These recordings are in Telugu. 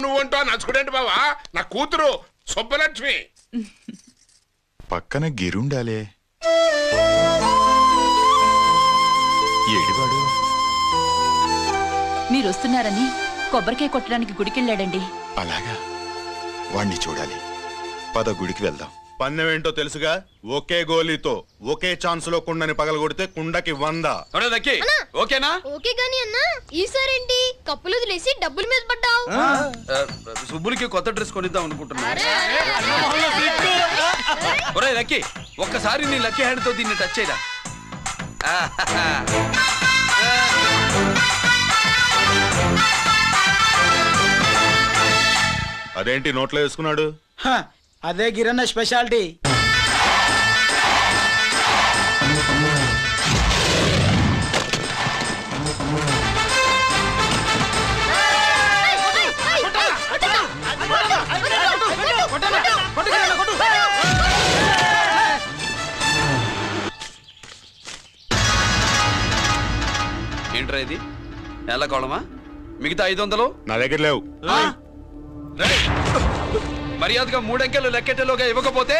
నువ్వు నచ్చుకుడేంటి బావా? నా కూతురు సుబ్బలక్ష్మి. పక్కన గిరుండాలే. ఏడివాడు? మీరు వస్తున్నారని కొబ్బరికాయ కొట్టడానికి గుడికెళ్ళాడండి. అలాగా, వాణ్ణి చూడాలి. పద, గుడికి వెళ్దాం. పందెమేంటో తెలుసుగా? ఒకే గోలీతో ఒకే ఛాన్స్ లో కుండని పగలగొడితే కుండకి 100. ఓకేనా? ఓకే గాని అన్నా, ఈసారేంటి కప్పులు వదిలేసి డబ్బుల మీద పడ్డావు? సుబ్బులకి కొత్త డ్రెస్ కొనిద్దాం అనుకుంటున్నా. ఒరే లక్కీ, ఒక్కసారి నీ లక్కీ హ్యాండ్ తో దీన్ని టచ్ చేయరా. అదేంటి నోట్లో వేసుకున్నాడు? అదే గిరన్న స్పెషాలిటీ. ఏంట్రా ఇది? ఎలా కోళమా? మిగతా 500 నా దగ్గర లేవు. మర్యాదగా 3 అంకెలు లెక్కెట్టలోగా ఇవ్వకపోతే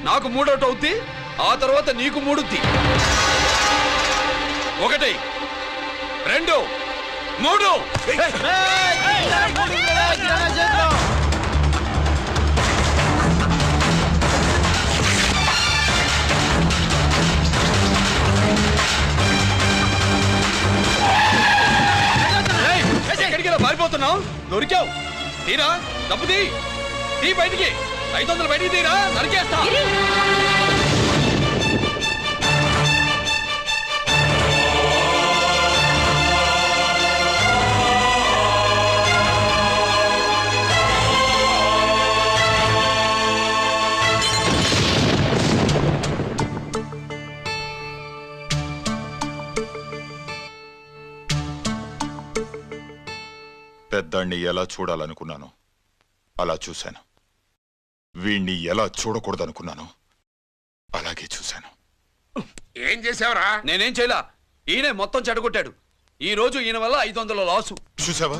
నాకు 3 అవుట్ అవుద్ది, ఆ తర్వాత నీకు 3. 1 2 3. ఎక్కడికి పారిపోతున్నావు? దొరికావు. తీరా తప్పు తీ బయటికి. 500 బయటికి తీరా, నరికేస్తా. పెద్దాన్ని ఎలా చూడాలనుకున్నాను అలా చూశాను. వీణ్ణి ఎలా చూడకూడదనుకున్నాను అలాగే చూశాను. ఏం చేసావురా? నేనేం చేయలా, ఈయనే మొత్తం చెడగొట్టాడు. ఈ రోజు ఈయన వల్ల 500 లాసు. చూసావా,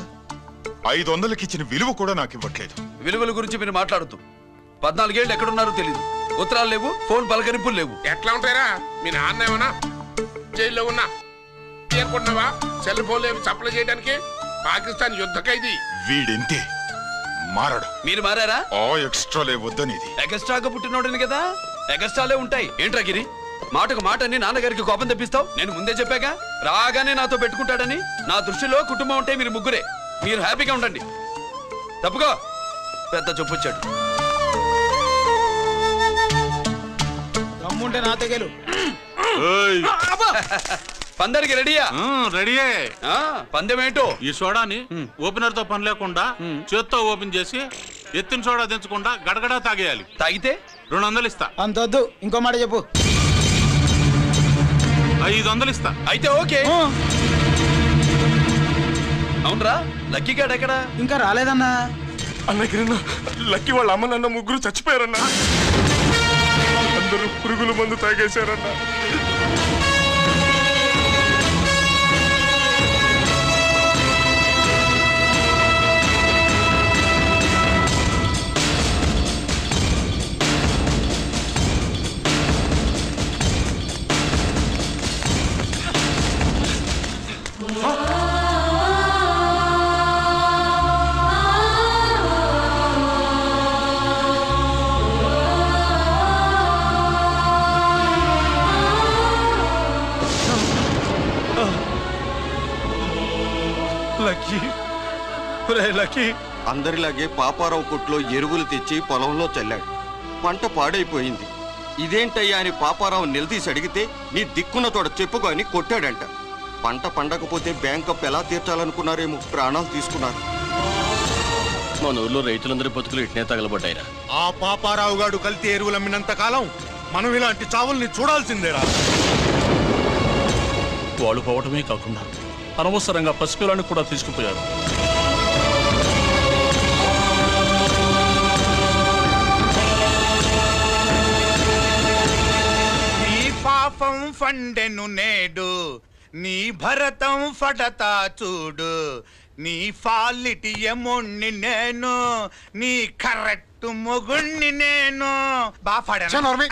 500కి ఇచ్చిన విలువ కూడా నాకు ఇవ్వట్లేదు. విలువల గురించి మీరు మాట్లాడుతూ 14 ఏళ్ళు ఎక్కడున్నారో తెలీదు. ఉత్తరాలు లేవు, ఫోన్ పలకరింపులు లేవు. ఎట్లా ఉంటాయిరా? మీ నాన్న ఏమన్నా జైల్లో ఉన్నా తీయకుండావా? సెల్ ఫోన్ లేవు సప్లై చేయడానికి. పాకిస్తాన్ యుద్ధ ఖైదీ. వీడింతే, మారడు. మీరు మారారా? ఎక్స్ట్రాలే వద్దనేది. ఎగస్ట్రాగా పుట్టినోడని కదా, ఎగస్ట్రాలే ఉంటాయి. ఏంట్రా గిరి, మాటకు మాట అని నాన్నగారికి కోపం తెప్పిస్తావు? నేను ముందే చెప్పాగా రాగానే నాతో పెట్టుకుంటాడని. నా దృష్టిలో కుటుంబం ఉంటే మీరు ముగ్గురే. మీరు హ్యాపీగా ఉండండి. తప్పుకో, పెద్ద చొప్పొచ్చాడు. దమ్ముంటే నాతో గెలు. పందరికి రెడీయా? రెడీయే. పందెమేంటో? ఈ సోడాని ఓపెనర్ తో పని లేకుండా చేత్తో ఓపెన్ చేసి ఎత్తిన సోడా దించకుండా గడగడా తాగేయాలి. తాగితే 200 ఇస్తా. అంతొద్దు, ఇంకో మాట చెప్పు. 500 ఇస్తా. అయితే ఓకే. అవునరా, లక్కీ గాడు ఎక్కడా? ఇంకా రాలేదన్నా. అన్నగిరినా, లక్కీ వాళ్ళ అమ్మ నాన్న ముగ్గురు చచ్చిపోయారన్నా. అందరూ పురుగుల మందు తాగేశారన్నా. లక్కీ అందరిలాగే పాపారావు కొట్లో ఎరువులు తెచ్చి పొలంలో చల్లాడు. పంట పాడైపోయింది. ఇదేంటయ్యా అని పాపారావు నిలదీసి అడిగితే నీ దిక్కున్న తోడ చెప్పుకొని కొట్టాడంట. పంట పండకపోతే బ్యాంక్ అప్పు ఎలా తీర్చాలనుకున్నారేమో ప్రాణాలు తీసుకున్నారు. మన ఊర్లో రైతులందరి బతుకులు ఇట్నే తగలబడ్డాయిరా. ఆ పాపారావు గాడు కల్తీ ఎరువులు అమ్మినంత కాలం మనం ఇలాంటి చావుల్ని చూడాల్సిందేరా. వాళ్ళు పోవటమే కాకుండా అనవసరంగా పసిపిల్లని కూడా తీసుకుపోయారు. నీ పాపం ఫండెను నేడు, నీ భరతం ఫడతా చూడు. నీ ఫాలిటి ఎముణ్ణి నేను, నీ కరెక్ట్ మొగుణ్ణి నేను. నోర్మి.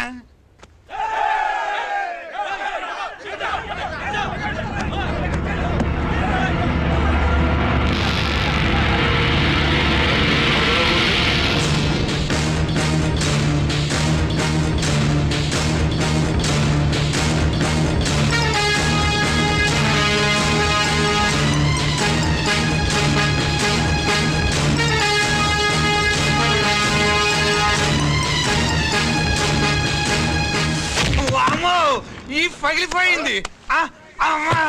వామ్మో, ఈ పగిలిపోయింది. అమ్మా,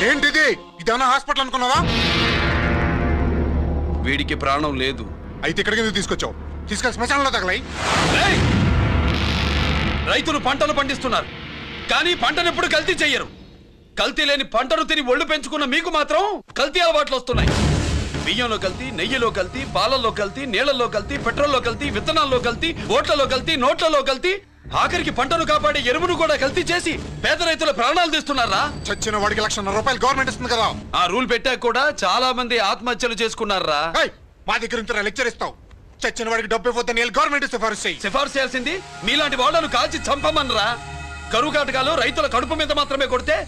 ఏంటిది? ఇదేమన్నా హాస్పిటల్ అనుకున్నావా? వీడికి ప్రాణం లేదు. అయితే ఇక్కడికి ఎందుకు తీసుకొచ్చావు? తీసుకెళ్ళి శ్మశానంలో తగలై. ఏయ్! రైతులు పంటలు పండిస్తున్నారు, కానీ పంటను ఎప్పుడు కల్తీ చెయ్యరు. కల్తీ లేని పంటను తిని ఒళ్ళు పెంచుకున్న మీకు మాత్రం కల్తీ అలవాట్లు వస్తున్నాయి. బియ్యంలో కల్తీ, నెయ్యిలో కల్తీ, పాలల్లో కల్తీ, నీళ్లలో కల్తీ, పెట్రోల్లో కల్తీ, విత్తనాల్లో కల్తీ, ఓట్లలో కల్తీ, నోట్లలో కల్తీ, ఆఖరికి పంటను కాపాడే ఎరువును కూడా కల్తీ చేసి పేద రైతుల ప్రాణాలు తీస్తున్నారా? చచ్చిన వాడికి ₹1,00,000 గవర్నమెంట్ ఇస్తుంది కదా. ఆ రూల్ పెట్టాక కూడా చాలా మంది ఆత్మహత్యలు చేసుకున్నారా? ఏయ్, మా దగ్గర ఇంత లెక్చర్ ఇస్తావు. చచ్చిన వాడికి డబ్బు ఇవ్వద్దని గవర్నమెంట్ సిఫారసు చెయ్యి. సిఫార్సు చేయాల్సింది మీలాంటి వాళ్ళను కాల్చి చంపమనరా? కరువు కాటకాలు రైతుల కడుపు మీద మాత్రమే కొడితే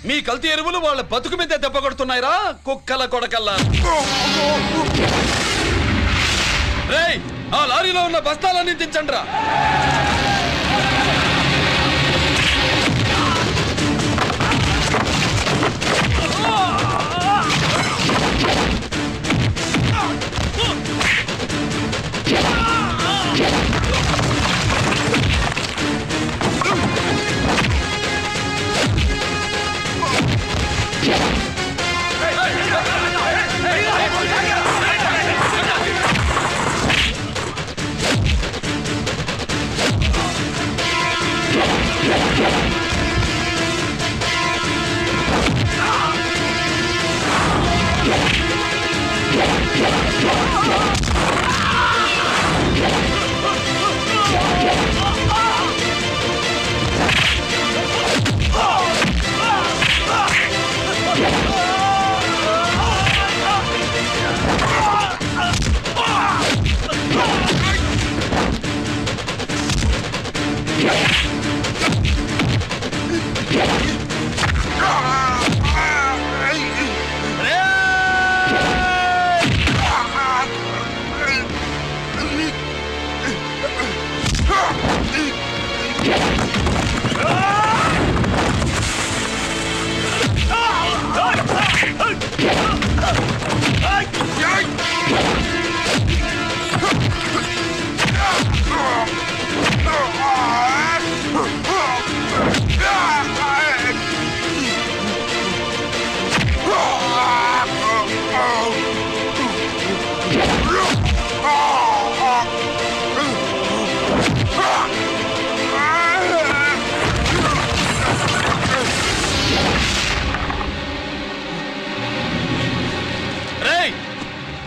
మీ కల్తీ ఎరువులు వాళ్ళ బతుకు మీద దెబ్బ కొడుతున్నాయిరా కుక్కల కొడకల్లా. రేయ్, ఆ లారీలో ఉన్న బస్తాలన్నీ దించండ్రా.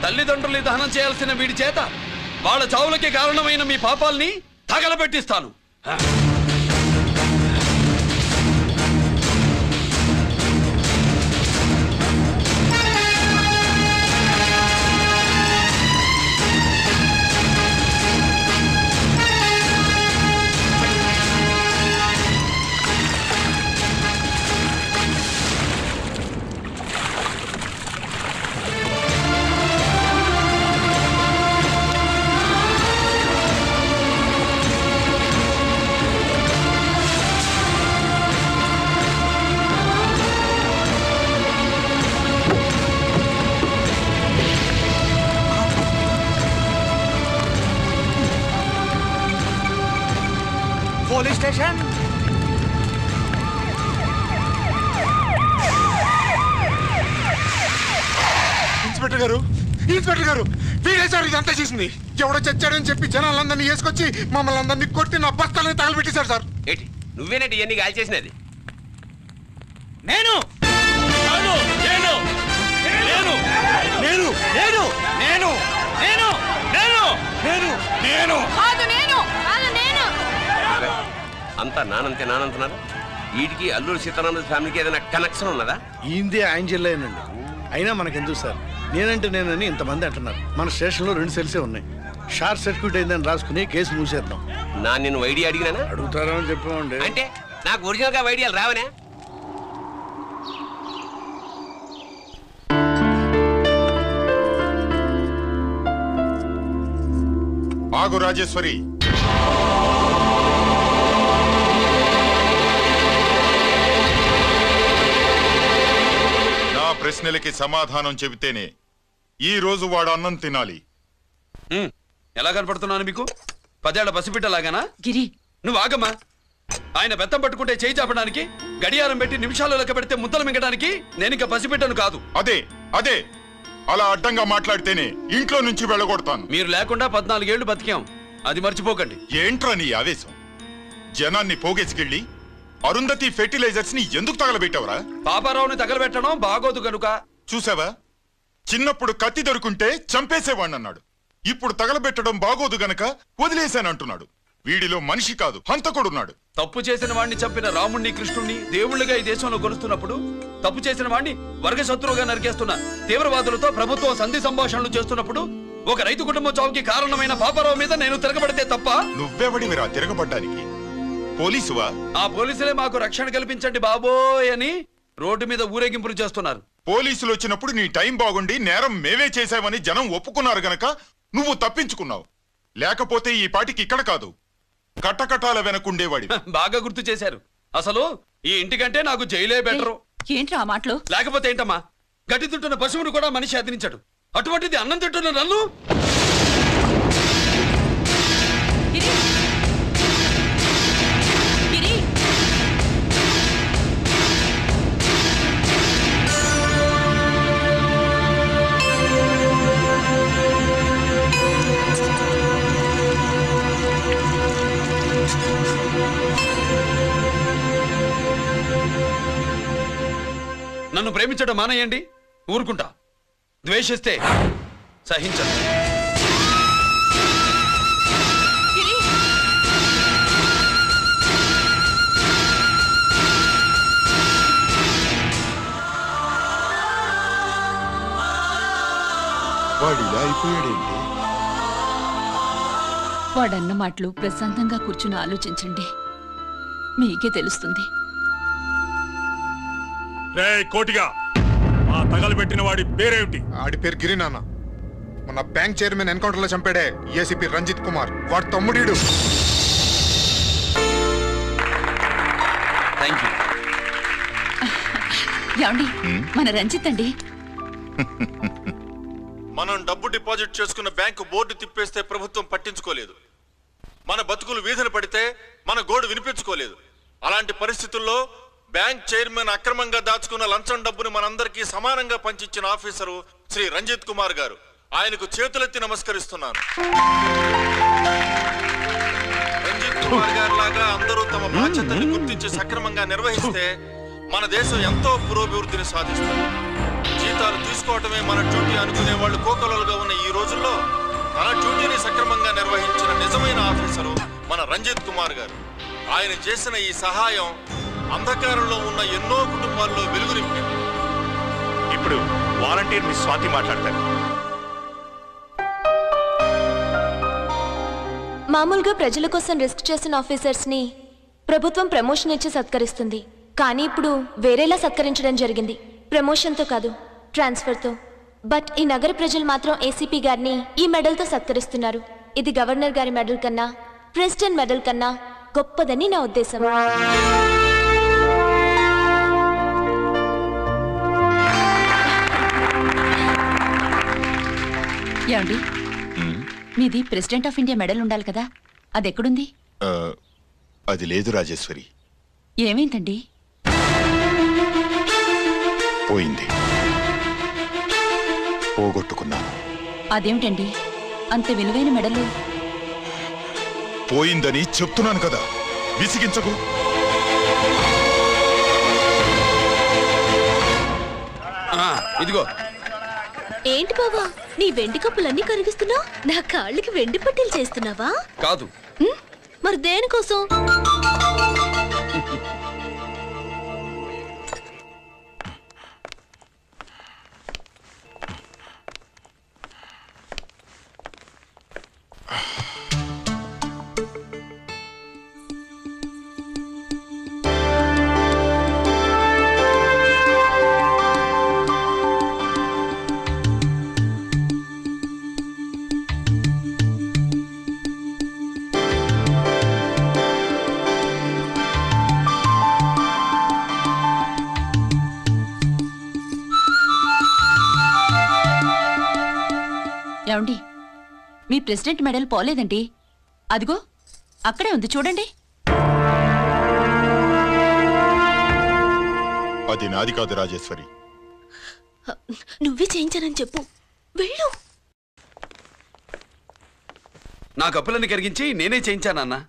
తల్లిదండ్రుల్ని దహనం చేయాల్సిన వీడి చేత వాళ్ళ చావులకి కారణమైన మీ పాపాల్ని తగలబెట్టిస్తాను. Police station. ఇన్స్పెక్టర్ గారు, ఇన్స్పెక్టర్ గారు, వీడే సార్ ఇదంతా చేసింది. ఎవడో చచ్చాడని చెప్పి జనాలందరినీ వేసుకొచ్చి మమ్మల్ని అందరినీ కొట్టి నా బస్తాలని తగలబెట్టేశారు సార్. ఏంటి నువ్వేనండి ఇవన్నీ గాలి చేసినది? నేను నేను నేను నేను నేను నేను నేను నేను నేను నేను కాదు నేను కాదు నేను అంతా నానంతే నానంటున్నారు. వీటికి అల్లూరు సీతారామరాజు ఫ్యామిలీకి ఏదైనా కనెక్షన్ ఉన్నదా? ఈందే ఆయన జిల్లానండి. అయినా మనకెందుకు సార్, నేనంటే నేనని ఇంతమంది అంటున్నారు. మన స్టేషన్లో 2 సెల్సే ఉన్నాయి. షార్ట్ సర్క్యూట్ అయిందని రాసుకుని కేసు మూసేద్దాం. నా నిన్ను ఐడియా అడిగినానా? అడుగుతారా అని చెప్పండి. అంటే నాకు ఒరిజినల్ గా ఐడియాలు రావనే? ఆగు రాజేశ్వరి. నా ప్రశ్నలకి సమాధానం చెబితేనే ఈ రోజు వాడు అన్నం తినాలి. ఎలా కనపడుతున్నాను మీకు? 10 ఏళ్ల పసిబిడ్డలాగానా? గిరి, నువ్వు ఆగమ్మా. ఆయన బెత్తం పట్టుకుంటే చేయి చాపడానికి, గడియారం పెట్టి నిమిషాలు లెక్క పెడితే ముద్దలు మింగడానికి నేను ఇంకా పసిబిడ్డను కాదు. అదే అదే అలా అడ్డంగా మాట్లాడితేనే ఇంట్లో నుంచి వెళ్ళగొడతాను. మీరు లేకుండా 14 ఏళ్లు బతికాం, అది మర్చిపోకండి. ఏంట్రా నీ ఆవేశం? జనాన్ని పోగేసుకెళ్ళి అరుంధతి ఫెర్టిలైజర్స్ ని ఎందుకు తగలబెట్టావురా? పాపారావుని తగలబెట్టడం బాగోదు కనుక. చూసావా, చిన్నప్పుడు కత్తి దొరుకుంటే చంపేసేవాణ్ణన్నాడు. ఇప్పుడు తగలబెట్టడం బాగోదు గనక వదిలేశానంటున్నాడు. వీడిలో మనిషి కాదు, హంతకుడున్నాడు. తప్పు చేసిన వాడిని చంపిన రాముణ్ణి కృష్ణుణ్ణి దేవుళ్ళుగా ఈ దేశంలో కొలుస్తున్నప్పుడు, తప్పు చేసిన వాడిని వర్గ శత్రువుగా నరికేస్తున్న తీవ్రవాదులతో ప్రభుత్వం సంధి సంభాషణలు చేస్తున్నప్పుడు, ఒక రైతు కుటుంబం చావుకి కారణమైన పాపారావు మీద నేను తిరగబడితే తప్ప? నువ్వెవడివిరా తిరగబడ్డానికి? పోలీసువా? ఆ పోలీసులే మాకు రక్షణ కల్పించండి బాబోయ్ అని రోడ్డు మీద ఊరేగింపులు చేస్తున్నారు. పోలీసులు వచ్చినప్పుడు నీ టైం బాగుండి నేరం మేమే చేశామని జనం ఒప్పుకున్నారు గనక నువ్వు తప్పించుకున్నావు. లేకపోతే ఈ పాటికి ఇక్కడ కాదు, కట్టకటాల వెనకుండేవాడి. బాగా గుర్తు చేశారు. అసలు ఈ ఇంటికంటే నాకు జైలే బెటరు. ఏంట్రా ఆ మాటలు? లేకపోతే ఏంటమ్మా, గడ్డి తింటున్న పశువును కూడా మనిషి అదిరించాడు, అటువంటిది అన్నం తింటున్న నన్ను? గిరి! గిరి! నన్ను ప్రేమించడం మానేయండి, ఊరుకుంటా. ద్వేషిస్తే సహించను. గిరి! వాడిలా అయిపోయాడేంటి? వాడన్న మాటలు ప్రశాంతంగా కూర్చుని ఆలోచించండి, మీకే తెలుస్తుంది. రే కోటిగా, ఆ తగలబెట్టిన వాడి పేరేమిటి? ఆడి పేరు గిరి నాన్న. మన బ్యాంక్ చైర్మన్ ఎన్కౌంటర్ లో చంపాడే ఏసీపీ రంజిత్ కుమార్, వాడు తమ్ముడీడు. Thank you. ఏమండి, మన రంజిత్ అండి. మనం డబ్బు డిపాజిట్ చేసుకున్న బ్యాంకు బోర్డు తిప్పేస్తే ప్రభుత్వం పట్టించుకోలేదు. మన బతుకులు వీధులు పడితే మన గోడు వినిపించుకోలేదు. అలాంటి పరిస్థితుల్లో బ్యాంక్ చైర్మన్ అక్రమంగా దాచుకున్న లంచం డబ్బును మనందరికీ సమానంగా పంచిచ్చిన ఆఫీసరు శ్రీ రంజిత్ కుమార్ గారు. ఆయనకు చేతులెత్తి నమస్కరిస్తున్నాను. రంజిత్ కుమార్ గారి లాగా అందరూ తమ బాధ్యతల్ని గుర్తించి సక్రమంగా నిర్వహిస్తే మన దేశం ఎంతో పురోభివృద్ధిని సాధిస్తుంది. జీతాలు తీసుకోవటమే మన డ్యూటీ అనుకునే వాళ్ళు కోకొలలుగా ఉన్న ఈ రోజుల్లో తన డ్యూటీని సక్రమంగా నిర్వహించిన నిజమైన ఆఫీసరు మన రంజిత్ కుమార్ గారు. ఆయన చేసిన ఈ సహాయం అంధకారంలో ఉన్న ఎన్నో కుటుంబాల్లో వెలుగు నింపింది. ఇప్పుడు వాలంటీర్ మిస్ స్వాతి మాట్లాడతారు. మామూలుగా ప్రజల కోసం రిస్క్ చేసిన ఆఫీసర్స్ ని ప్రభుత్వం ప్రమోషన్ ఇచ్చి సత్కరిస్తుంది. కానీ ఇప్పుడు వేరేలా సత్కరించడం జరిగింది. ప్రమోషన్తో కాదు, ట్రాన్స్ఫర్తో. బట్ ఈ నగర ప్రజలు మాత్రం ఏసీపీ గారిని ఈ మెడల్తో సత్కరిస్తున్నారు. ఇది గవర్నర్ గారి మెడల్ కన్నా, ప్రెసిడెంట్ మెడల్ కన్నా గొప్పదని నా ఉద్దేశం. ఏమండి, మీది ప్రెసిడెంట్ ఆఫ్ ఇండియా మెడల్ ఉండాలి కదా, అది ఎక్కడుంది? అది లేదు రాజేశ్వరి. ఏమైందండి? పోయింది, పోగొట్టుకున్నాను. అదేమిటండి అంత విలువైన మెడలు? పోయిందని చెప్తున్నాను కదా, విసిగించకు. ఇదిగో. ఏంటి బావా, నీ వెండి కప్పులన్నీ కరిగిస్తున్నావు? నా కాళ్ళకి వెండి పట్టీలు చేస్తున్నావా? కాదు. మరి దేనికోసం? ఏమండి మీ ప్రెసిడెంట్ మెడల్ పోలేదండి, అదిగో అక్కడే ఉంది చూడండి. అది నాది కాదు రాజేశ్వరి. నువ్వే చేయించానని చెప్పు, వెళ్ళు. నా కప్పులని కరిగించి నేనే చేయించానన్నా.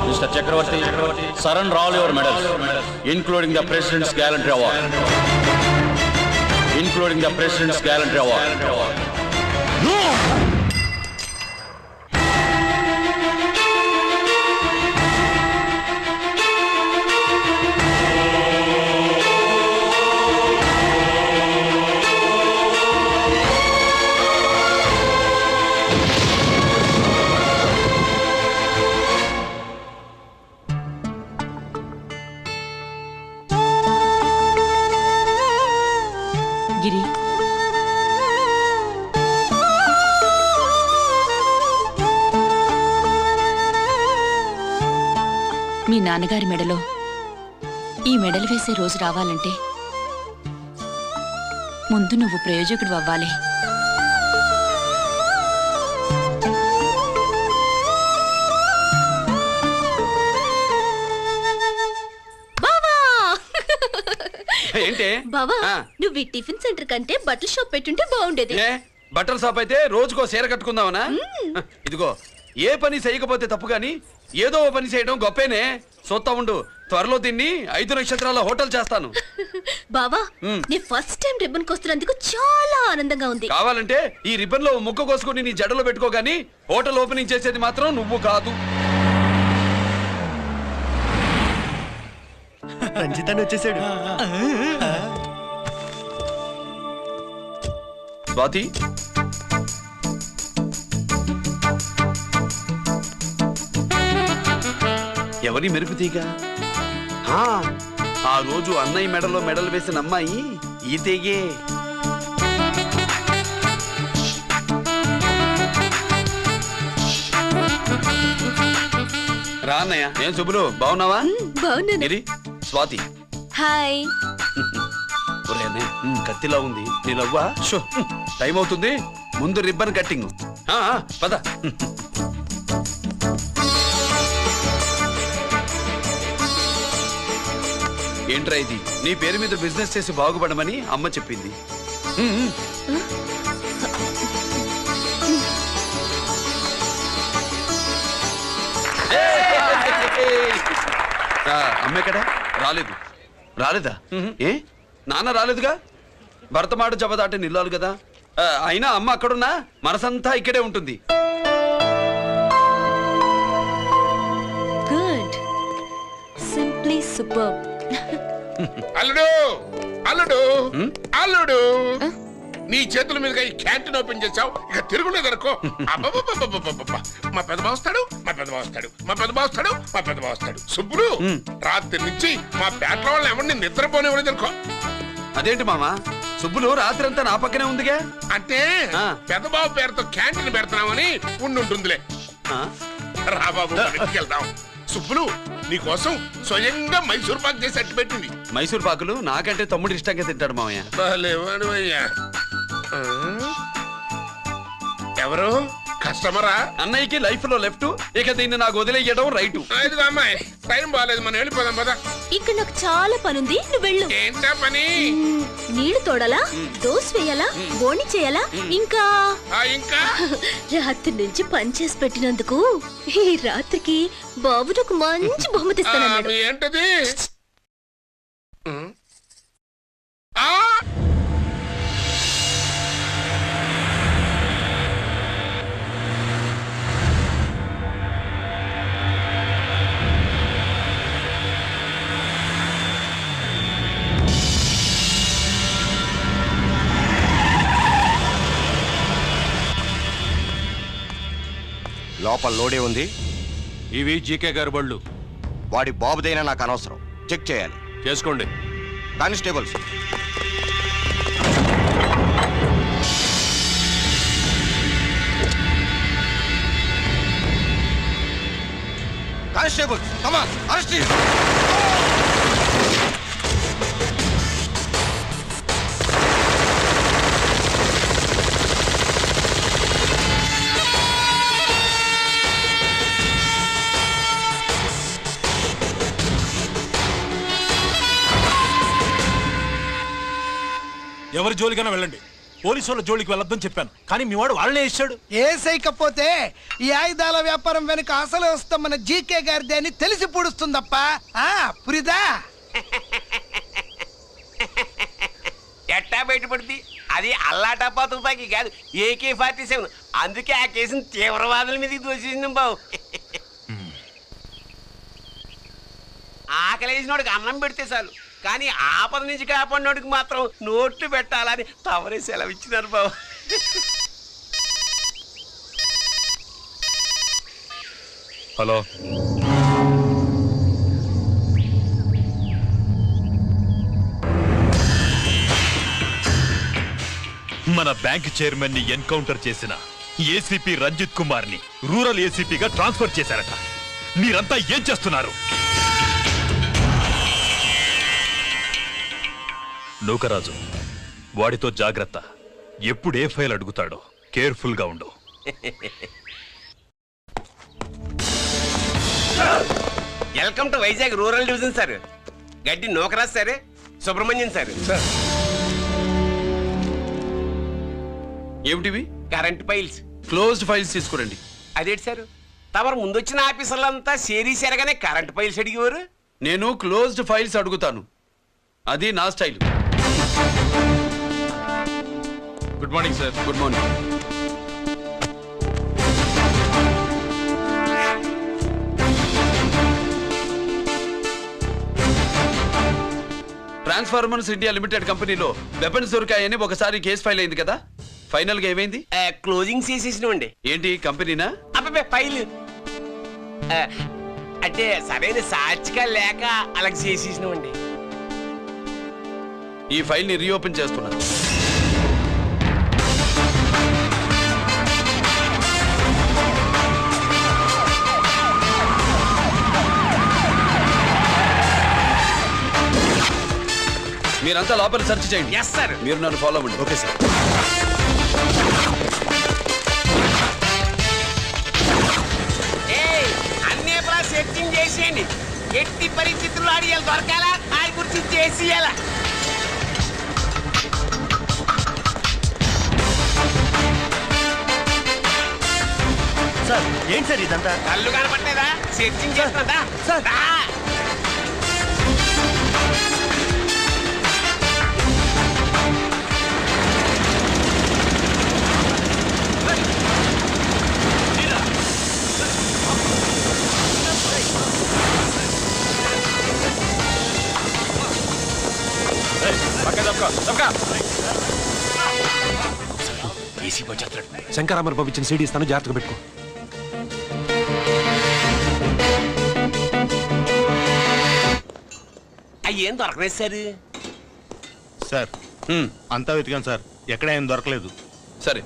Mr. Chakravarti, surrender all your medals, including the President's Gallantry Award. Including the President's Gallantry Award. గిరి, మీ నాన్నగారి మెడలో ఈ మెడలు వేసే రోజు రావాలంటే ముందు నువ్వు ప్రయోజకుడు అవ్వాలి. ఏంటి బావా, ఆ. నువ్వు ఈ టిఫిన్ సెంటర్ కంటే బట్టల షాప్ పెట్టుంటే బాగుండేది. ఏ బట్టల షాప్ అయితే రోజుకో చీర కట్టుకుందామనా? ఇదిగో ఏ పని చేయకపోతే తప్పు గాని ఏదో ఓ పని చేయడం గొప్పేనే. సొత్తా ఉండు, త్వరలో దీన్ని 5 నక్షత్రాల హోటల్ చేస్తాను. బావా, నీ ఫస్ట్ టైం రిబ్బన్ కోస్తున్నందుకు చాలా ఆనందంగా ఉంది. కావాలంటే ఈ రిబ్బన్ లో ముక్క కోసుకుని నీ జడలో పెట్టుకోగాని హోటల్ ఓపెనింగ్ చేసేది మాత్రం నువ్వు కాదు. రంజితాన్ని వచ్చేసాడు. స్వాతి, ఎవరి మెరుపు తీగ? ఆ రోజు అన్నయ్య మెడలో మెడలు వేసిన అమ్మాయి ఈ తీగే. రా అన్నయ్య. ఏం శుభ్రు, బాగున్నావా? బాగున్నాను. స్వాతి, హాయ్. ఒరే అన్నయ్య, కత్తిలా ఉంది నీ లవ్వా? టైం అవుతుంది, ముందు రిబ్బన్ కట్టింగ్. పద. ఏంట్రా ఇది? నీ పేరు మీద బిజినెస్ చేసి బాగుపడమని అమ్మ చెప్పింది. అమ్మే కదా రాలేదు. రాలేదా? ఏ నాన్న రాలేదుగా? భర్త మాట జబదాటే నిల్లాలి కదా. అయినా అమ్మ అక్కడున్నా మనసంతా ఇక్కడే ఉంటుంది. Good, simply super. అల్లుడు అల్లుడు అల్లుడు, నీ చేతుల మీదుగా ఈ క్యాంటీన్ ఓపెన్ చేసావు, ఇక తిరుగులేదనుకో. మా పెద్ద బావస్తాడు, మా పెద్ద బావస్తాడు, మా పెద్ద బావస్తాడు, మా పెద్ద బావస్తాడు. సుబ్బులు, రాత్రి నుంచి మా పేటలో వాళ్ళు ఎవరిని నిద్రపోనివ్వలేదనుకో. అదేంటి మామా, సుబ్బులు రాత్రంతా నా పక్కనే ఉందిగా? అంటే పెద్ద బావ పేరుతో క్యాంటీన్ పెడుతున్నామని ఉండుంటుందిలే. రా బాబు, వెళ్దాం. సుబ్బులు, నీకోసం స్వయంగా మైసూర్ పాక్ చేసి అట్టు పెట్టింది. మైసూర్ పాకులు నాకంటే తమ్ముడు ఇష్టంగా తింటాడు మామయ్య. ఎవరు కస్టమరా? అన్నయ్యకి లైఫ్ లో లెఫ్ట్, ఇక దీన్ని నాకు వదిలేయడం రైట్. ఇదిగో అమ్మాయి, టైం బాగాలేదు, మనం వెళ్ళిపోదాం పద. ఇక్కడ నాకు చాలా పనుంది, నువ్వు వెళ్ళు. ఏంటా పని? నీళ్లు తోడాలా, దోశ వేయాలా, బోణి చేయాలా, ఇంకా రాత్రి నుంచి పని చేసి పెట్టినందుకు ఈ రాత్రికి బాబు నాకు మంచి బహుమతి ఇస్తానన్నాడు. ఏంటది? లోపల లోడే ఉంది. ఇవి జీకే గారి బళ్ళు. వాడి బాబుదైనా నాకు అనవసరం. చెక్ చేయాలి. చేసుకోండి. Constables, constables, come on, arrest him. ఎవరి జోలికైనా వెళ్ళండి, పోలీసు వాళ్ళ జోలికి వెళ్ళొద్దని చెప్పాను, కానీ మీ వాడు వాళ్ళనే ఇచ్చాడు. ఏసైకపోతే ఈ ఆయుధాల వ్యాపారం వెనుక అసలు వస్తాం మన జీకే గారిదే అని తెలిసి పూడుస్తుందప్ప. పురిదా ఎట్టా బయటపడింది? అది అల్లాటప్పా తుపాకి కాదు, AK-47. అందుకే ఆ కేసును తీవ్రవాదుల మీదకి దోషింది బాబు. ఆకలేసినోడికి అన్నం పెడితే చాలు, కానీ ఆపద నుంచి కాపాడినోడికి మాత్రం నోట్లు పెట్టాలని తవరే సెలవు ఇచ్చినారు బాబు. హలో, మన బ్యాంక్ చైర్మన్ ని ఎన్కౌంటర్ చేసిన ఏసీపీ రంజిత్ కుమార్ ని రూరల్ ఏసీపీగా ట్రాన్స్ఫర్ చేశారట. మీరంతా ఏం చేస్తున్నారు? నూకరాజు, వాడితో జాగ్రత్త. ఎప్పుడే ఫైల్ అడుగుతాడో కేర్ఫుల్ గా ఉండు. Welcome to Vizag rural division sir. Gaddi Nookaraj sir, Subrahmanyam sir. ఏమిటివి? Current files. క్లోజ్డ్ ఫైల్స్ తీసుకురండి. అదేంటి సార్, తమరు ముందొచ్చిన ఆఫీసర్లంతా సేరీసారుగానే కరెంట్ ఫైల్స్ అడిగేవారు. నేను క్లోజ్డ్ ఫైల్స్ అడుగుతాను, అది నా style. Good morning sir. Good morning. Transformers India limited కంపెనీలో వెపన్స్ దొరికాయని ఒకసారి కేసు ఫైల్ అయింది కదా, ఫైనల్ గా ఏమైంది? క్లోజింగ్ చేసేసినవండి. ఏంటి కంపెనీనా? అబ్బాయి ఫైల్ అంటే సరైన సాక్షిగా లేక అలా చేసేసినవండి. ఈ ఫైల్ ని రీఓపెన్ చేస్తున్నా. మీరంతా లోపల సెర్చ్ చేయండి. Yes sir. మీరు నన్ను ఫాలో అవ్వండి. Okay sir. అన్నీ సెర్చింగ్ చేసేయండి. ఎట్టి పరిస్థితుల్లో అడియాలి దొరకాలా, ఆయన గురించి చేసేయాలా. సార్ ఏంటి సార్ ఇదంతా? కళ్ళు కనపట్టలేదా? సెర్చింగ్ చేస్తుందా సార్? శంకరామర్ పంపించిన సీడీ ఇస్తాను, జాగ్రత్తగా పెట్టుకో. ఏం దొరకలేదు సార్. సార్ అంతా వెతికాను సార్, ఎక్కడ ఏం దొరకలేదు. సరే,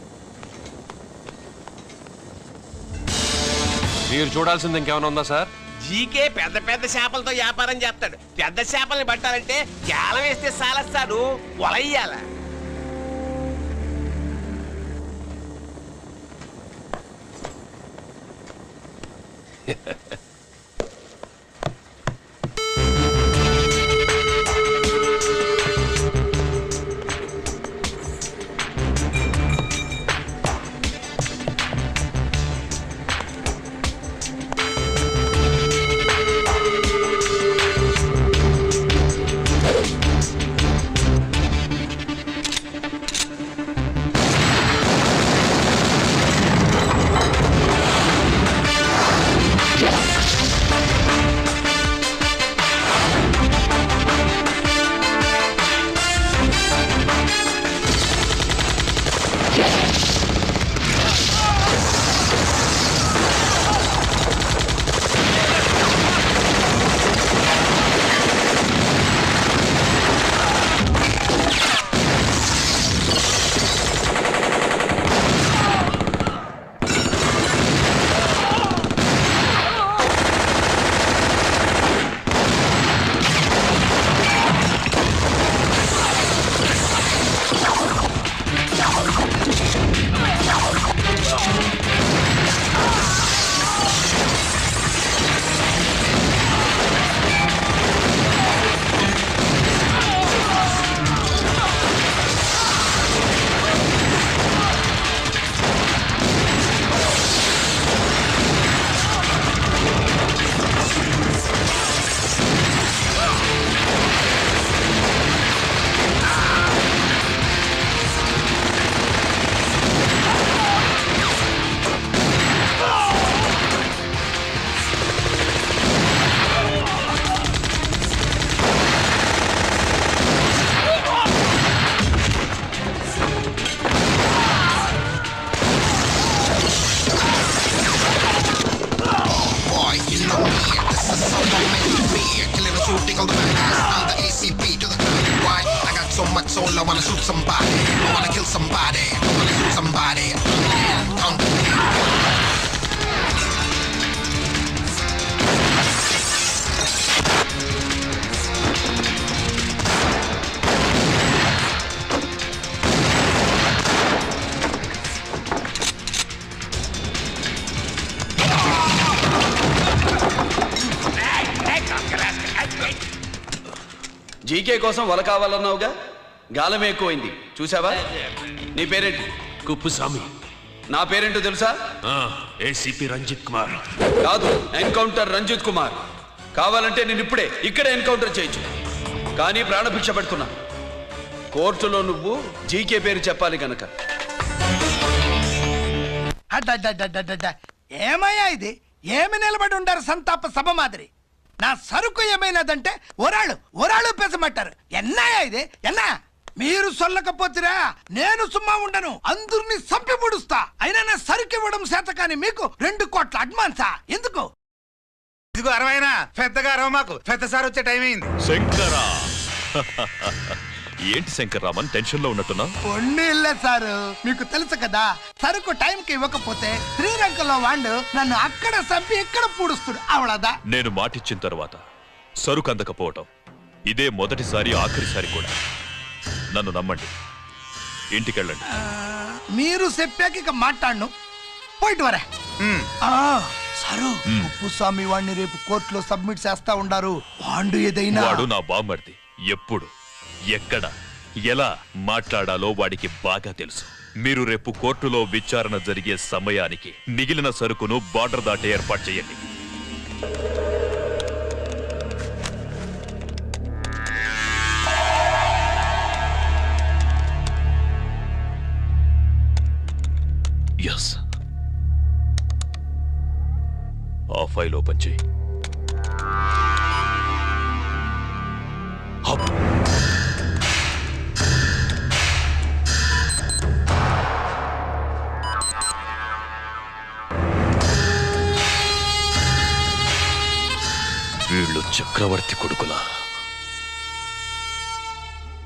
మీరు చూడాల్సింది ఇంకేమైనా ఉందా సార్? జీకే పెద్ద పెద్ద చేపలతో వ్యాపారం చేస్తాడు. పెద్ద చేపల్ని పట్టాలంటే జాలం వేస్తే సాలస్తాడు, వలయ్యాల. Yeah. shoot somebody. I wanna kill somebody. I wanna shoot somebody. GK కోసం వల కావాలన్నావుగా, గాలమే ఎక్కువైంది చూసావా? నీ పేరేంటి? కుప్పుస్వామి. నా పేరేంటో తెలుసా? ఏసీపీ రంజిత్ కుమార్. కాదు, ఎన్కౌంటర్ రంజిత్ కుమార్. కావాలంటే నేను ఇప్పుడే ఇక్కడే ఎన్కౌంటర్ చేయొచ్చు, కానీ ప్రాణభిక్ష పెడుతున్నా. కోర్టులో నువ్వు జీకే పేరు చెప్పాలి గనక. ఏమయ్యా ఇది? ఏమి నిలబడి ఉండారు సంతాప సభ మాదిరి? నా సరుకు ఏమైనదంటే ఒరాళ్ళు పెసమంటారు. ఎన్నాయా ఇది? ఎన్నా మీరు సొల్లకపోతురా నేను సుమ్మా ఉండను, అందరిని సంపి ముడుస్తా. అయినా నా సరుకు ఇవ్వడం చేత కానీ మీకు 2 కోట్ల అడ్వాన్సా? ఎందుకు? ఇదిగో అరవైనా పెద్దగా అరవ, మాకు పెద్ద సార్ వచ్చే టైం అయింది. శంకరా ఏంటి శంకర్ రామన్ టెన్షన్ లో ఉన్నట్టున్నా? ఇల్లే సారు, మీకు తెలుసు కదా, సరుకు టైంకి ఇవ్వకపోతే శ్రీలంకలో వాడు నన్ను అక్కడ చంపి ఇక్కడ పూడుస్తుడు. అవడదా? నేను మాటిచ్చిన తర్వాత సరుకు అందకపోవటం ఇదే మొదటిసారి, ఆఖరిసారి కూడా. నన్ను నమ్మండి, ఇంటికెళ్ళండి. మీరు చెప్పాక ఇక మాట్లాడను. పోయిట్ వరే. సారు, ఉప్పుస్వామి వాడిని రేపు కోర్టులో సబ్మిట్ చేస్తా ఉండారు. వాడు ఏదైనా వాడు నా బామ్మర్ది. ఎప్పుడు, ఎక్కడ, ఎలా మాట్లాడాలో వాడికి బాగా తెలుసు. మీరు రేపు కోర్టులో విచారణ జరిగే సమయానికి మిగిలిన సరుకును బార్డర్ దాటి ఏర్పాటు చేయండి. ఎస్, ఆ ఫైల్ ఓపెన్ చేయి. వీళ్ళు చక్రవర్తి కొడుకులా?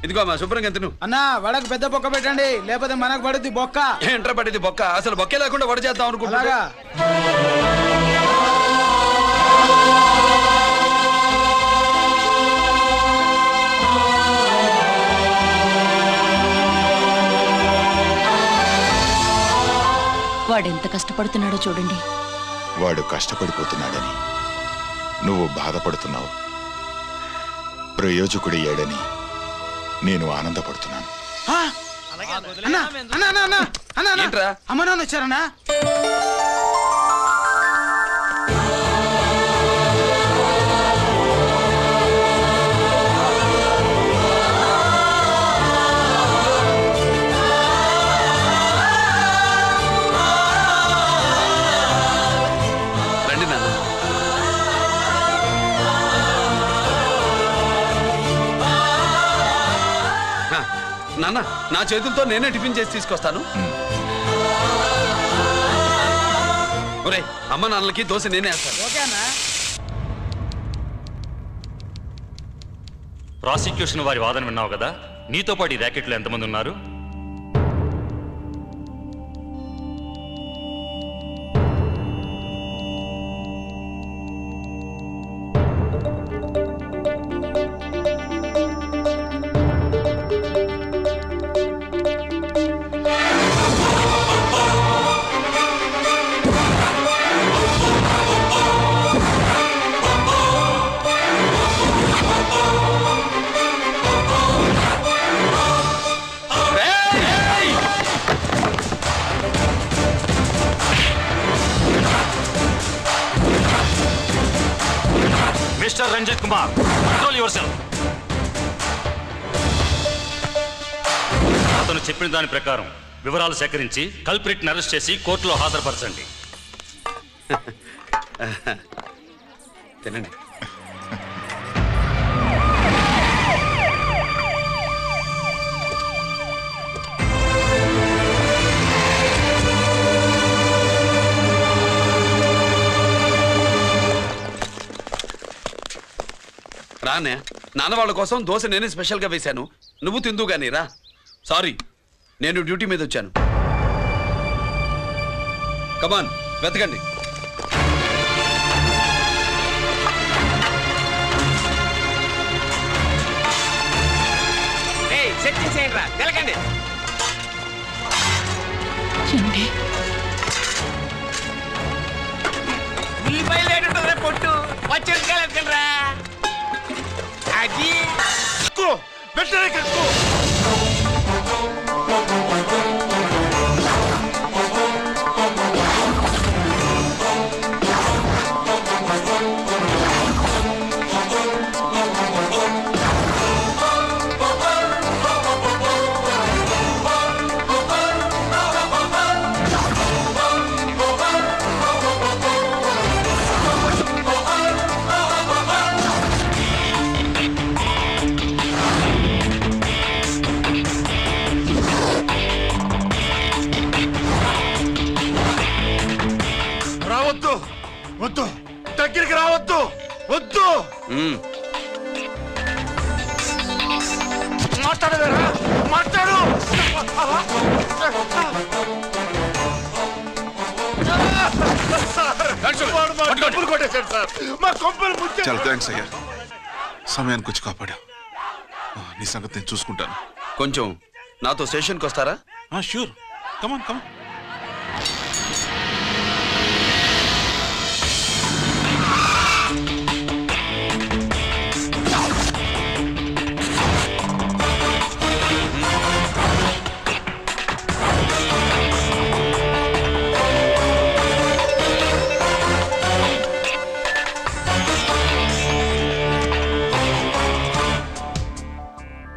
ఇదిగో మా శుభ్రంగా ఎంత నువ్వు. అన్నా వడకు పెద్ద బొక్క పెట్టండి, లేకపోతే మనకు పడుద్ది బొక్క. ఏంట్రా పడింది బొక్క? అసలు బొక్కే లేకుండా వడ చేద్దాం అనుకుంటా. వాడెంత కష్టపడుతున్నాడో చూడండి. వాడు కష్టపడిపోతున్నాడని నువ్వు బాధపడుతున్నావు, ప్రయోజకుడయ్యాడని నేను ఆనందపడుతున్నాను. అమ్మ నాన్న వచ్చారన్నా? నాన్న, నా చేతులతో నేనే టిఫిన్ చేసి తీసుకొస్తాను. ఒరే, అమ్మ నాన్నలకి దోశ నేనే వేస్తాను. ప్రాసిక్యూషన్ వారి వాదన విన్నావు కదా, నీతో పాటు ఈ ర్యాకెట్లో ఎంతమంది ఉన్నారు? Mister Ranjit Kumar, control yourself. అతను చెప్పిన దాని ప్రకారం వివరాలు సేకరించి కల్ప్రిట్ని అరెస్ట్ చేసి కోర్టులో హాజరుపరచండి. తినండి. రానే, నాన్న వాళ్ళ కోసం దోశ నేనే స్పెషల్గా వేశాను, నువ్వు తిందు గానీ రా. సారీ, నేను డ్యూటీ మీద వచ్చాను. కమాన్, వెతకండి. సెర్చింగ్ చేయండి రా, తెలకండి. మీ పైన ఏంటుంటుందిరా పొట్టు, వచ్చేసి రా. అది రావద్దు, వద్దు, దగ్గరికి రావద్దు, వద్దు. మాట్లాడవేరా, మాట్లాడు. డబ్బులు కొట్టేశాడు సార్, మా కొంపలు ముంచాడు. చాలా థ్యాంక్స్ అయ్యా, సమయానికి వచ్చి కాపాడా. నీ సంగతి నేను చూసుకుంటాను. కొంచెం నాతో స్టేషన్కి వస్తారా? షూర్, కమాన్ కమాన్.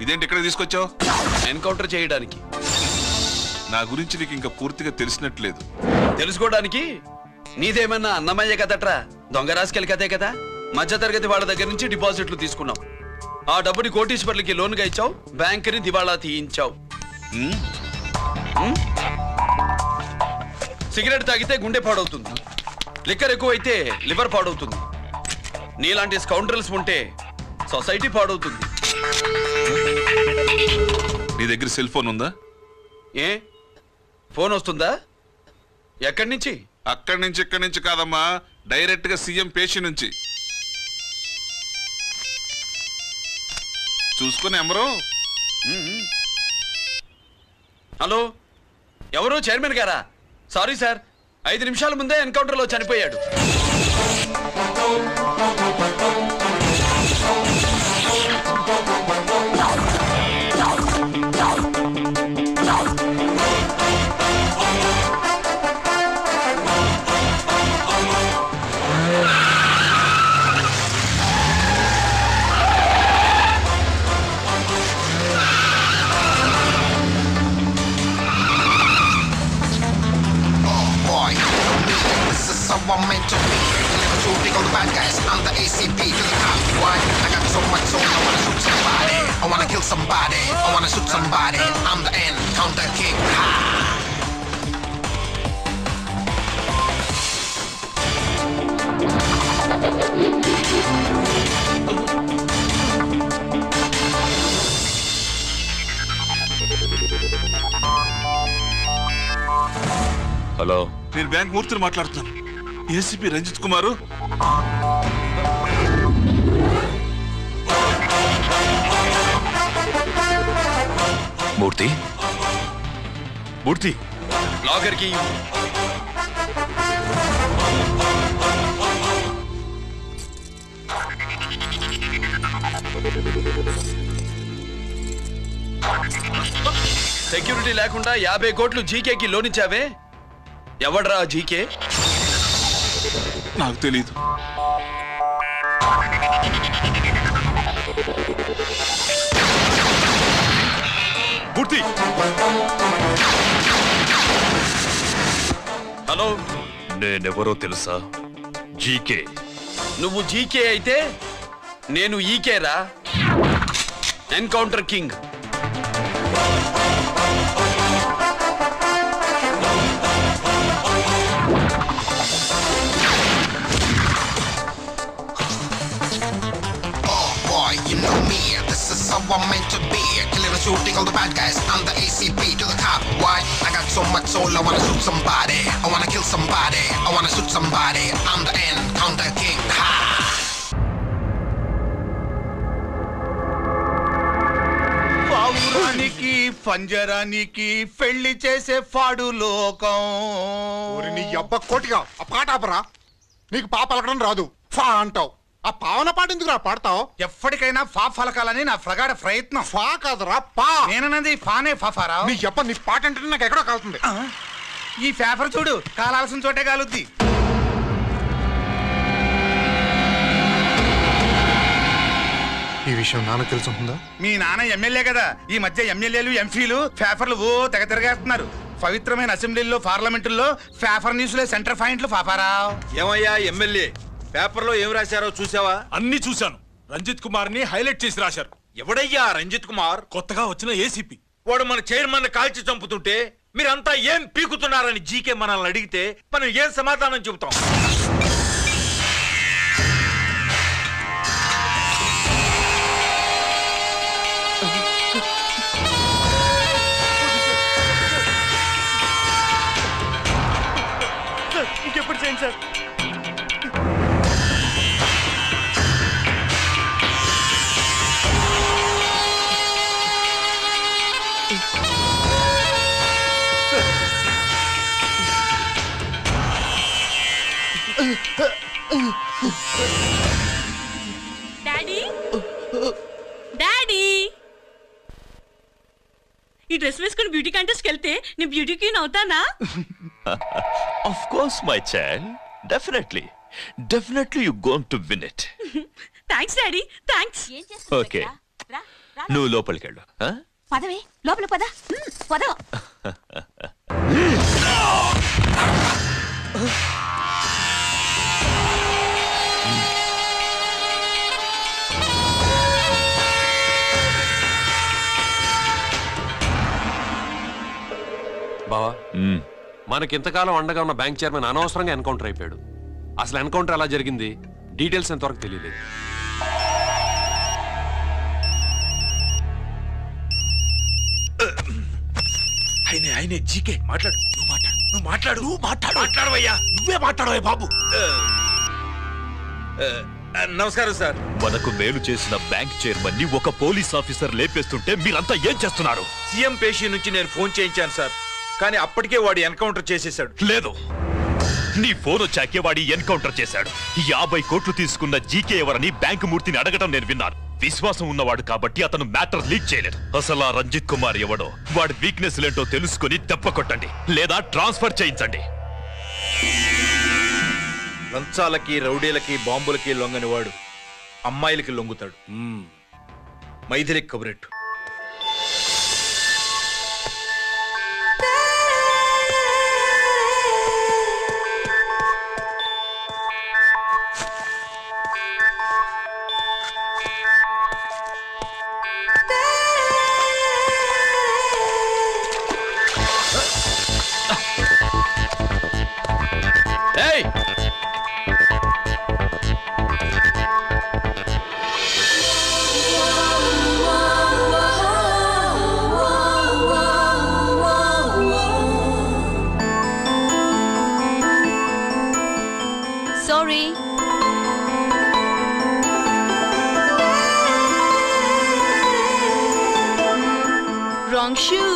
ఇదేంటి ఇక్కడ తీసుకొచ్చావు? ఎన్కౌంటర్ చేయడానికి. నా గురించి నీకు ఇంకా పూర్తిగా తెలిసినట్లేదు. తెలుసుకోవడానికి నీదేమన్నా అన్నమయ్య కదట్రా, దొంగ రాసుకెళ్ళి కదే కదా. మధ్యతరగతి వాళ్ళ దగ్గర నుంచి డిపాజిట్లు తీసుకున్నాం. ఆ డబ్బుని కోటీశ్వర్లకి లోన్గా ఇచ్చావు, బ్యాంకుని దివాళా తీయించావు. సిగరెట్ తాగితే గుండె పాడవుతుంది, లిక్కర్ ఎక్కువైతే లివర్ పాడవుతుంది. నీలాంటి స్కౌండ్రల్స్ ఉంటే సొసైటీ పాడవుతుంది. నీ దగ్గర సెల్ ఫోన్ ఉందా? ఏ ఫోన్ వస్తుందా? ఎక్కడి నుంచి? అక్కడి నుంచి ఇక్కడి నుంచి కాదమ్మా, డైరెక్ట్ గా సీఎం పేషి నుంచి. చూసుకుని ఎవరు? హలో, ఎవరు? చైర్మన్ గారా? సారీ సార్, 5 నిమిషాల ముందే ఎన్కౌంటర్లో చనిపోయాడు. I'm meant to be. Never too big on the bad guys. I'm the ACP to the top. Why? I got so much soul. I wanna shoot somebody. I wanna kill somebody. I wanna shoot somebody. I'm the end. Counter king. Ha! Hello, నేను బ్యాంక్ మూర్తిని మాట్లాడుతున్నాను. ఏసీపీ రంజిత్ కుమారు. మూర్తి, మూర్తి, లాగర్కి సెక్యూరిటీ లేకుండా 50 కోట్లు జీకేకి లోన్ ఇచ్చావే, ఎవడ్రా జీకే? నాకు తెలీదు. మూర్తి, హలో, నేనెవరో తెలుసా? జీకే. నువ్వు జీకే అయితే నేను ఈకేరా, encounter king. how I'm meant to be. Killing and shooting all the bad guys. I'm the ACP to the cop. Why? I got so much soul, I wanna shoot somebody. I wanna kill somebody. I wanna shoot somebody. I'm the encounter king. Ha! పావురానికి పంజరానికి పెళ్లి చేసే ఫాడు లోకం. నీ అబ్బ కోటిగా ఆ పాట ఆపరా. నీకు పా పలకడం రాదు, ఫా అంటావు. ఆ పావన పాట ఎందుకు రా పాడతావు? ఎప్పటికైనా ఫా ఫలకాలని నా ప్రగాఢ ప్రయత్నం. ఫా కాదురా పా. నేనన్నది ఫానే ఫారా. నీ అబ్బ నీ పాట అంటే నాకు ఎక్కడో కాలుతుంది. ఈ పేపర్ చూడు, కాలాల్సిన చోటే కాలుద్ది. ఈ విషయం నాన్న తెలుసుంటుందా? మీ నాన్న ఎమ్మెల్యే కదా. ఈ మధ్య ఎమ్మెల్యేలు ఎంపీలు పేపర్లు తెగ తిరగేస్తున్నారు. పవిత్రమైన అసెంబ్లీలో పార్లమెంటుల్లో పేపర్ న్యూస్లో సెంటర్ పాయింట్లు ఫాఫారా. ఏమయ్యా ఎమ్మెల్యే, పేపర్లో ఏం రాశారో చూసావా? అన్ని చూశాను. రంజిత్ కుమార్ ని హైలైట్ చేసి రాశారు. ఎవడయ్యా రంజిత్ కుమార్? కొత్తగా వచ్చిన ఏసీపీ. వాడు మన చైర్మన్ కాల్చి చంపుతుంటే మీరంతా ఏం పీకుతున్నారని జీకే మనల్ని అడిగితే మనం ఏం సమాధానం చెబుతాం? ఇంకెప్పుడు చేయండి సార్. డాడీ డాడీ, ఈ డ్రెస్ వేసుకుని బ్యూటీ కాంటెస్ట్కి వెళ్తే నేను బ్యూటీ క్వీన్ అవుతానా? Of course, my child. Definitely. Definitely you're going to win it. Thanks daddy, thanks. Okay. నువ్వు లోపలికి వెళ్ళు. పదవే, లోపల పద. పద. బావా, మనకింతకాలం అండగా ఉన్న బ్యాంక్ చైర్మన్ అనవసరంగా ఎన్కౌంటర్ అయిపోయాడు. అసలు ఎన్కౌంటర్ ఎలా జరిగింది డీటెయిల్స్ ఎంతవరకు తెలియలేదు. ఆయనే జీకే. మాట్లాడు, నువ్వు మాట్లాడవయ్యా. నువ్వే మాట్లాడవే బాబు. నమస్కారం సార్. మనకు మేలు చేసిన బ్యాంక్ చైర్మన్ ని ఒక పోలీస్ ఆఫీసర్ లేపేస్తుంటే మీరంతా ఏం చేస్తున్నారు? సీఎం పేషీ నుంచి నేను ఫోన్ చేయించాను సార్, కానీ అప్పటికే వాడు ఎన్కౌంటర్ చేసేశాడు. లేదు, నీ ఫోన్ వచ్చాకే వాడి ఎన్కౌంటర్ చేశాడు. 50 కోట్లు తీసుకున్న జీకే ఎవరని బ్యాంకు మూర్తిని అడగటం నేను విన్నాను. విశ్వాసం ఉన్నవాడు కాబట్టి అతను మ్యాటర్ లీక్ చేయలేదు. అసలు ఆ రంజిత్ కుమార్ ఎవడో, వాడి వీక్నెస్ ఏంటో తెలుసుకుని దెబ్బ కొట్టండి, లేదా ట్రాన్స్ఫర్ చేయించండి. లంచాలకి, రౌడీలకి, బాంబులకి లొంగని వాడు అమ్మాయిలకి లొంగుతాడు. Maithili కబురెట్టు. Sorry. Wrong shoe.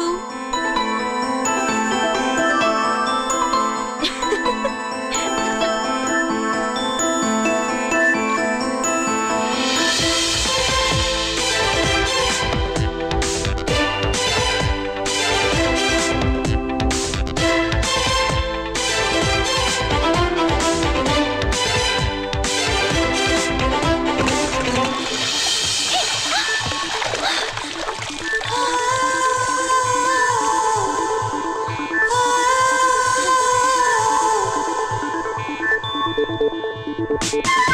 Thank you.